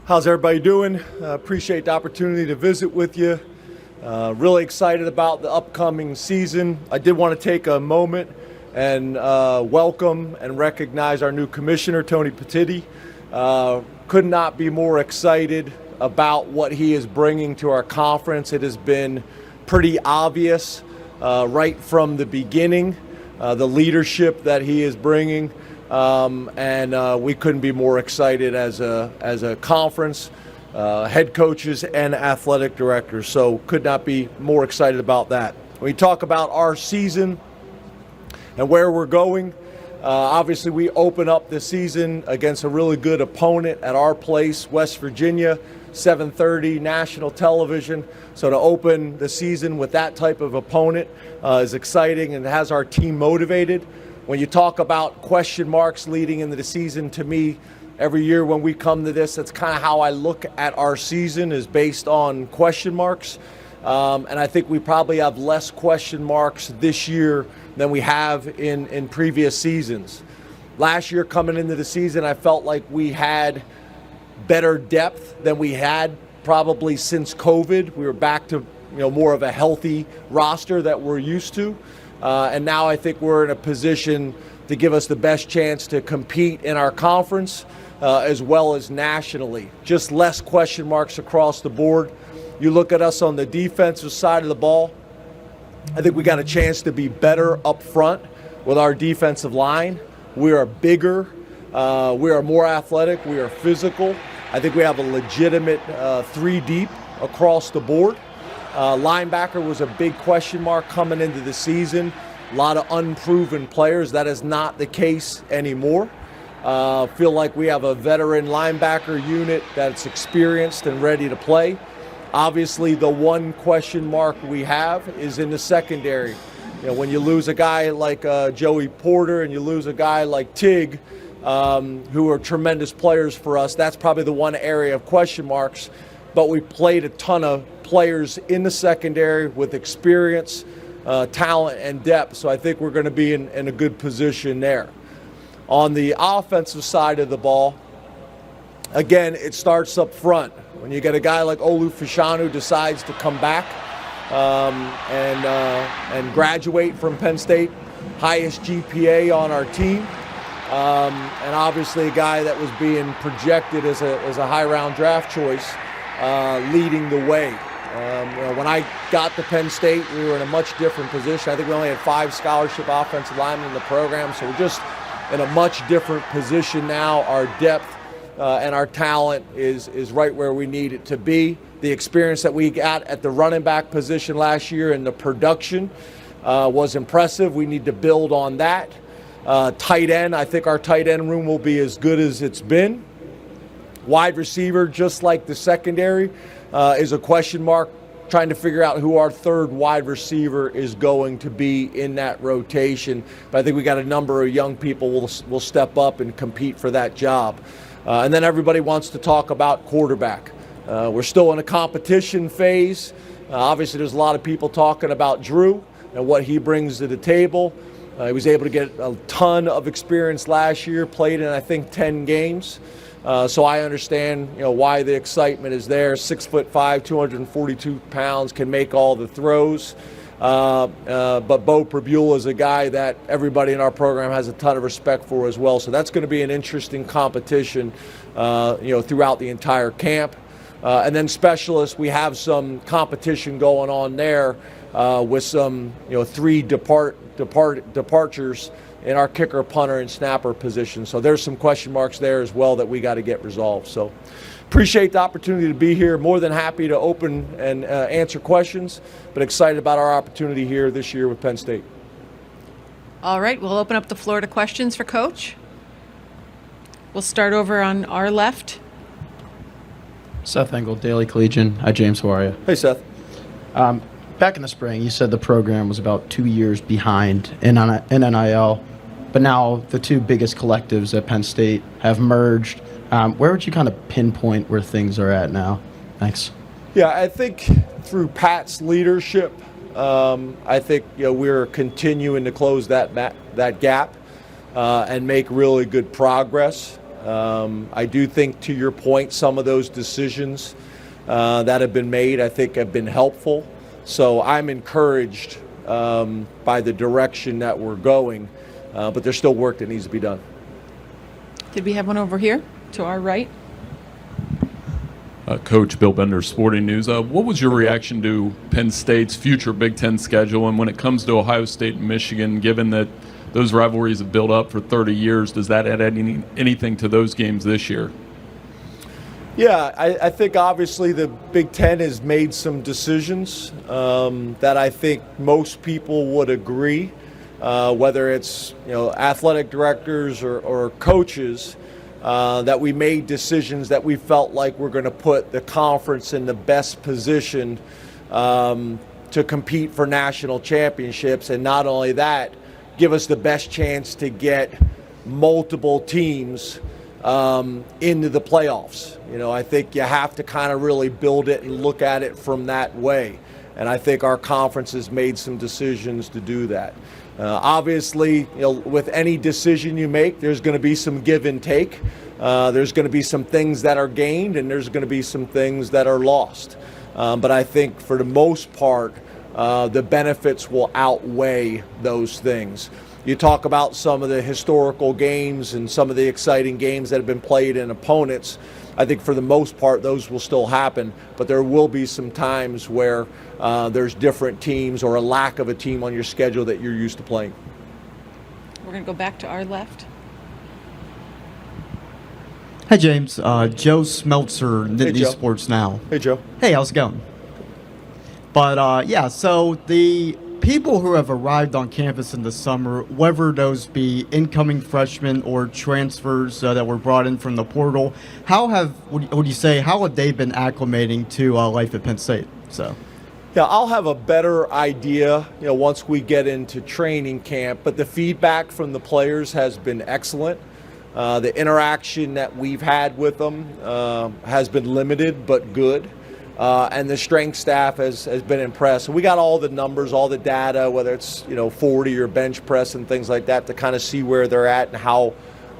How's everybody doing? Appreciate the opportunity to visit with you. Really excited about the upcoming season. I did want to take a moment and welcome and recognize our new commissioner, Tony Petitti. Could not be more excited about what he is bringing to our conference. It has been pretty obvious right from the beginning, the leadership that he is bringing. And we couldn't be more excited as a conference, head coaches and athletic directors. So could not be more excited about that. When we talk about our season and where we're going, obviously we open up the season against a really good opponent at our place, West Virginia, 7:30 national television. So to open the season with that type of opponent is exciting and has our team motivated. When you talk about question marks leading into the season, to me, every year when we come to this, that's kind of how I look at our season, is based on question marks. And I think we probably have less question marks this year than we have in previous seasons. Last year coming into the season, I felt like we had better depth than we had probably since COVID. We were back to more of a healthy roster that we're used to. And now I think we're in a position to give us the best chance to compete in our conference as well as nationally. Just less question marks across the board. You look at us on the defensive side of the ball, I think we got a chance to be better up front with our defensive line. We are bigger. We are more athletic. We are physical. I think we have a legitimate 3 deep across the board. Linebacker was a big question mark coming into the season. A lot of unproven players. That is not the case anymore. Feel like we have a veteran linebacker unit that's experienced and ready to play. Obviously, the one question mark we have is in the secondary. When you lose a guy like Joey Porter and you lose a guy like Tig, who are tremendous players for us, that's probably the one area of question marks. But we played a ton of players in the secondary with experience, talent, and depth. So I think we're going to be in a good position there. On the offensive side of the ball, again, it starts up front. When you get a guy like Olu Fashanu who decides to come back and graduate from Penn State, highest GPA on our team, and obviously a guy that was being projected as a high-round draft choice, leading the way. When I got to Penn State, we were in a much different position. I think we only had 5 scholarship offensive linemen in the program, so we're just in a much different position now. Our depth and our talent is right where we need it to be. The experience that we got at the running back position last year and the production was impressive. We need to build on that. Tight end, I think our tight end room will be as good as it's been. Wide receiver, just like the secondary, is a question mark, trying to figure out who our third wide receiver is going to be in that rotation. But I think we got a number of young people will step up and compete for that job. And then everybody wants to talk about quarterback. We're still in a competition phase. Obviously, there's a lot of people talking about Drew and what he brings to the table. He was able to get a ton of experience last year, played in, I think, 10 games. So I understand, why the excitement is there. 6'5", 242 pounds, can make all the throws. But Bo Prabula is a guy that everybody in our program has a ton of respect for as well. So that's going to be an interesting competition, throughout the entire camp. And then specialists, we have some competition going on there with some, 3 departures in our kicker, punter, and snapper position. So there's some question marks there as well that we got to get resolved. So appreciate the opportunity to be here. More than happy to open and answer questions, but excited about our opportunity here this year with Penn State. All right, we'll open up the floor to questions for Coach. We'll start over on our left. Seth Engel, Daily Collegian. Hi, James. How are you? Hey, Seth. Back in the spring, you said the program was about 2 years behind in NIL, but now the 2 biggest collectives at Penn State have merged. Where would you kind of pinpoint where things are at now? Thanks. Yeah, I think through Pat's leadership, I think we're continuing to close that gap and make really good progress. I do think, to your point, some of those decisions that have been made, I think, have been helpful. So I'm encouraged by the direction that we're going, but there's still work that needs to be done. Did we have one over here to our right? Coach Bill Bender, Sporting News. What was your reaction to Penn State's future Big Ten schedule? And when it comes to Ohio State and Michigan, given that those rivalries have built up for 30 years, does that add anything to those games this year? Yeah, I think obviously the Big Ten has made some decisions that I think most people would agree, whether it's athletic directors or coaches, that we made decisions that we felt like we're going to put the conference in the best position to compete for national championships, and not only that, give us the best chance to get multiple teams into the playoffs. I think you have to kind of really build it and look at it from that way. And I think our conference has made some decisions to do that. Obviously, with any decision you make, there's going to be some give and take. There's going to be some things that are gained, and there's going to be some things that are lost. But I think for the most part, the benefits will outweigh those things. You talk about some of the historical games and some of the exciting games that have been played in opponents. I think for the most part, those will still happen, but there will be some times where there's different teams or a lack of a team on your schedule that you're used to playing. We're going to go back to our left. Hi, James. Joe Smeltzer, Nittany Joe. Sports Now. Hey, Joe. Hey, how's it going? But, so the people who have arrived on campus in the summer, whether those be incoming freshmen or transfers that were brought in from the portal, how have they been acclimating to life at Penn State? Yeah, I'll have a better idea, once we get into training camp, but the feedback from the players has been excellent. The interaction that we've had with them has been limited but good. And the strength staff has been impressed. We got all the numbers, all the data, whether it's 40 or bench press and things like that, to kind of see where they're at and how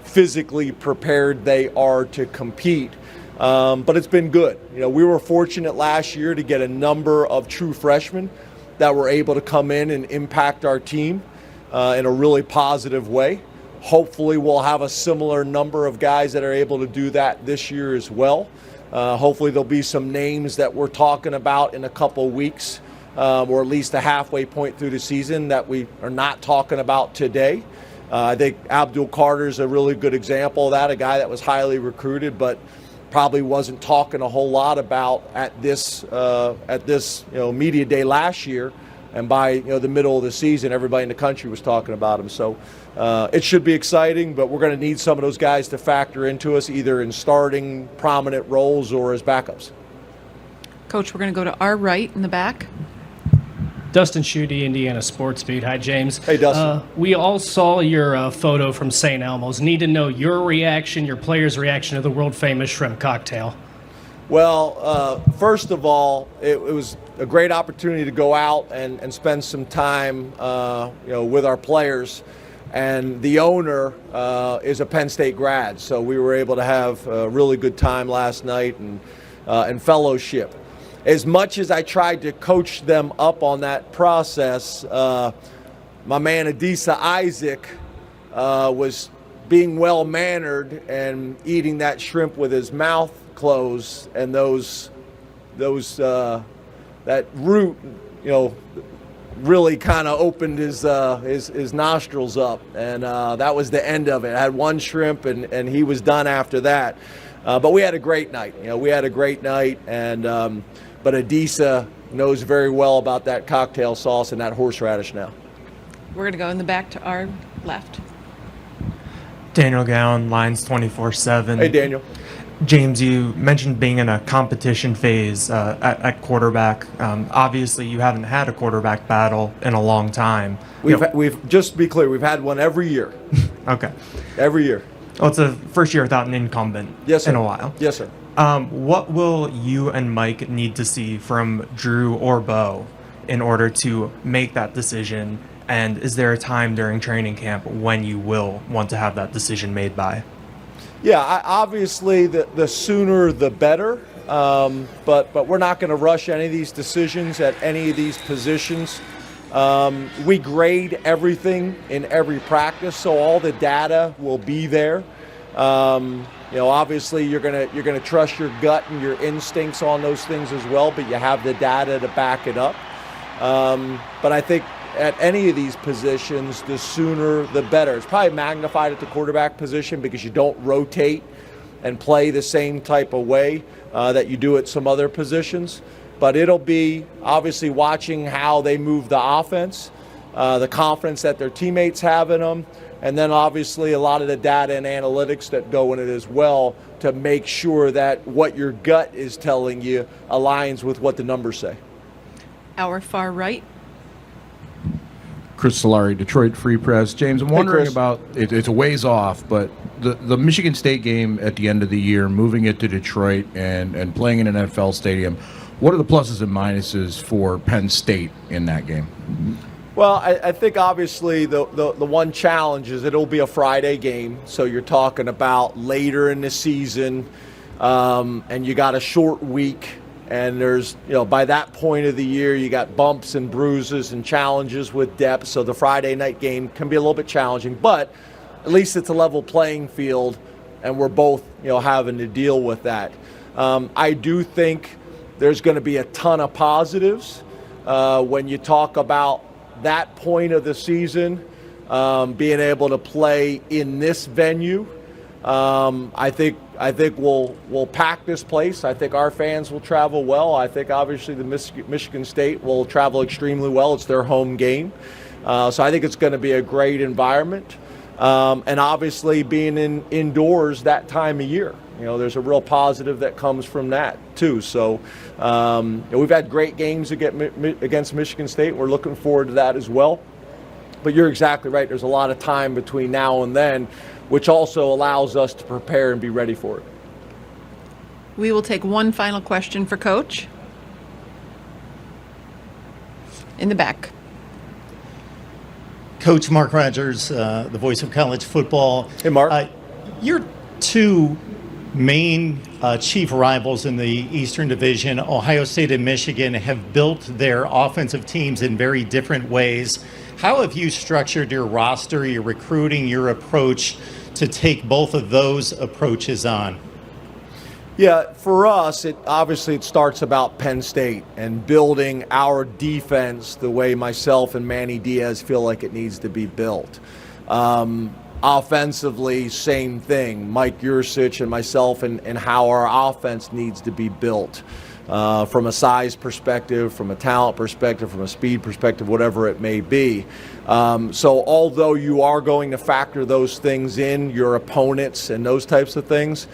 physically prepared they are to compete. But it's been good. We were fortunate last year to get a number of true freshmen that were able to come in and impact our team in a really positive way. Hopefully we'll have a similar number of guys that are able to do that this year as well. Hopefully there'll be some names that we're talking about in a couple weeks, or at least a halfway point through the season that we are not talking about today. I think Abdul Carter's a really good example of that, a guy that was highly recruited but probably wasn't talking a whole lot about at this media day last year. And by the middle of the season, everybody in the country was talking about him. So it should be exciting, but we're going to need some of those guys to factor into us, either in starting prominent roles or as backups. Coach, we're going to go to our right in the back. Dustin Schutte, Indiana Sports Beat. Hi, James. Hey, Dustin. We all saw your photo from St. Elmo's. Need to know your reaction, your players' reaction to the world-famous shrimp cocktail. Well, first of all, it was a great opportunity to go out and spend some time, with our players. And the owner is a Penn State grad, so we were able to have a really good time last night and fellowship. As much as I tried to coach them up on that process, my man Adisa Isaac was being well-mannered and eating that shrimp with his mouth closed, and that root, really kind of opened his nostrils up, and that was the end of it. I had one shrimp, and he was done after that. But we had a great night. And but Adisa knows very well about that cocktail sauce and that horseradish now. We're going to go in the back to our left. Daniel Gowan, Lines 24/7. Hey, Daniel. James, you mentioned being in a competition phase at quarterback. Obviously, you haven't had a quarterback battle in a long time. We've just to be clear, we've had one every year. Okay. Every year. Well, it's the first year without an incumbent in a while. Yes, sir. What will you and Mike need to see from Drew or Bo in order to make that decision? And is there a time during training camp when you will want to have that decision made by? Yeah, obviously the sooner the better, but we're not going to rush any of these decisions at any of these positions. We grade everything in every practice, so all the data will be there. Obviously you're gonna trust your gut and your instincts on those things as well, but you have the data to back it up. But I think at any of these positions, the sooner the better. It's probably magnified at the quarterback position because you don't rotate and play the same type of way that you do at some other positions. But it'll be obviously watching how they move the offense, the confidence that their teammates have in them, and then obviously a lot of the data and analytics that go in it as well to make sure that what your gut is telling you aligns with what the numbers say. Our far right. Chris Solari, Detroit Free Press. James, I'm wondering about, it's a ways off, but the Michigan State game at the end of the year, moving it to Detroit and playing in an NFL stadium, what are the pluses and minuses for Penn State in that game? Well, I think obviously the one challenge is it'll be a Friday game, so you're talking about later in the season, and you got a short week. And there's, by that point of the year, you got bumps and bruises and challenges with depth. So the Friday night game can be a little bit challenging, but at least it's a level playing field, and we're both, having to deal with that. I do think there's going to be a ton of positives when you talk about that point of the season, being able to play in this venue. I think we'll pack this place. I think our fans will travel well. I think obviously the Michigan State will travel extremely well. It's their home game. So I think it's going to be a great environment. And obviously being indoors that time of year, there's a real positive that comes from that too. So we've had great games against Michigan State. We're looking forward to that as well. But you're exactly right. There's a lot of time between now and then, which also allows us to prepare and be ready for it. We will take one final question for Coach. In the back. Coach Mark Rogers, the voice of college football. Hey, Mark. Your two main chief rivals in the Eastern Division, Ohio State and Michigan, have built their offensive teams in very different ways. How have you structured your roster, your recruiting, your approach to take both of those approaches on? Yeah, for us, it starts about Penn State and building our defense the way myself and Manny Diaz feel like it needs to be built. Offensively, same thing. Mike Yursich and myself and how our offense needs to be built. From a size perspective, from a talent perspective, from a speed perspective, whatever it may be. So although you are going to factor those things in, your opponents and those types of things,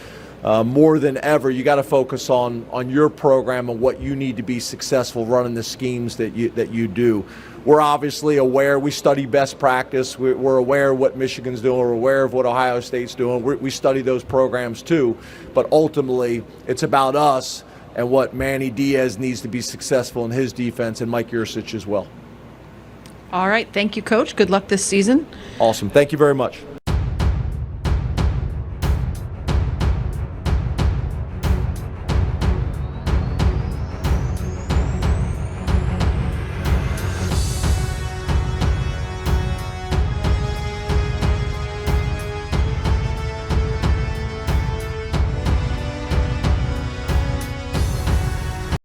more than ever, you got to focus on your program and what you need to be successful running the schemes that you do. We're obviously aware. We study best practice. We're aware of what Michigan's doing. We're aware of what Ohio State's doing. We study those programs too. But ultimately, it's about us and what Manny Diaz needs to be successful in his defense, and Mike Yursich as well. All right. Thank you, Coach. Good luck this season. Awesome. Thank you very much.